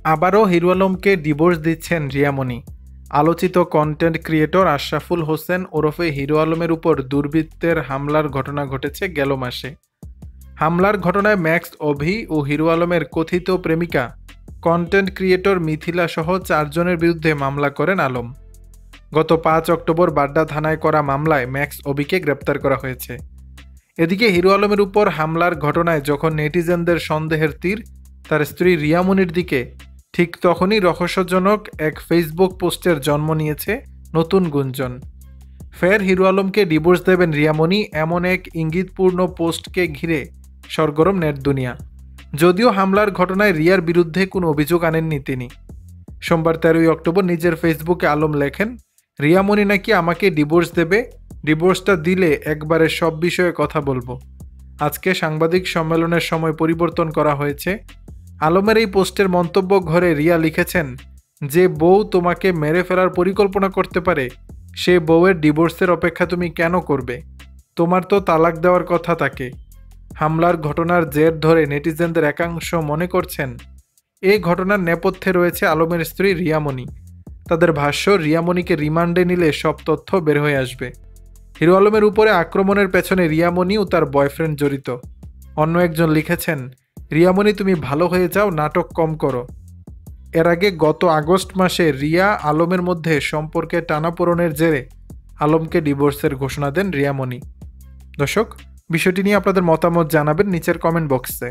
আবারও হিরো আলমকে ডিভোর্স দিচ্ছেন রিয়ামণি। আলোচিত কন্টেন্ট ক্রিয়েটর আশরাফুল হোসেন ওরফে হিরো আলমের উপর দুর্বৃত্তের হামলার ঘটনা ঘটেছে গেল মাসে। হামলার ঘটনায় ম্যাক্স অভি ও হিরো আলমের কথিত প্রেমিকা কন্টেন্ট ক্রিয়েটর মিথিলা সহ 4 জনের বিরুদ্ধে মামলা করেন আলম। গত 5 অক্টোবর বাড্ডা থানায় করা মামলায় ম্যাক্স অভিকে গ্রেপ্তার করা হয়েছে। এদিকে হিরো আলমের উপর হামলার ঘটনায় যখন নেটিজেনদের সন্দেহের তীর তার স্ত্রী রিয়ামণির দিকে, ঠিক তখনই রহস্যজনক এক ফেসবুক পোস্টের জন্ম নিয়েছে নতুন গুঞ্জন। ফের হিরো আলমকে ডিভোর্স দেবেন রিয়ামণি, এমন এক ইঙ্গিতপূর্ণ পোস্টকে ঘিরে সরগরম নেট দুনিয়া। যদিও হামলার ঘটনায় রিয়ার বিরুদ্ধে কোনো অভিযোগ আনেননি তিনি। সোমবার 13 অক্টোবর নিজের ফেসবুকে আলম লেখেন, রিয়ামণি নাকি আমাকে ডিভোর্স দেবে, ডিভোর্সটা দিলে একবারে সব বিষয়ে কথা বলবো। আজকে সাংবাদিক সম্মেলনের সময় পরিবর্তন করা হয়েছে। আলমের এই পোস্টের মন্তব্য ঘরে রিয়া লিখেছেন, যে বউ তোমাকে মেরে ফেলার পরিকল্পনা করতে পারে সে বউয়ের ডিভোর্সের অপেক্ষা তুমি কেন করবে? তোমার তো তালাক দেওয়ার কথা তাকে। হামলার ঘটনার জের ধরে নেটিজেনদের একাংশ মনে করছেন এই ঘটনার নেপথ্যে রয়েছে আলমের স্ত্রী রিয়ামণি। তাদের ভাষ্য, রিয়ামণিকে রিমান্ডে নিলে সব তথ্য বের হয়ে আসবে। হিরো আলমের উপরে আক্রমণের পেছনে রিয়ামণি ও তার বয়ফ্রেন্ড জড়িত। অন্য একজন লিখেছেন, রিয়ামণি তুমি ভালো হয়ে যাও, নাটক কম করো। এর আগে গত আগস্ট মাসে রিয়া আলমের মধ্যে সম্পর্কে টানাপোড়েনের জেরে আলমকে ডিভোর্সের ঘোষণা দেন রিয়ামণি। দর্শক, বিষয়টি নিয়ে আপনাদের মতামত জানাবেন নিচের কমেন্ট বক্সে।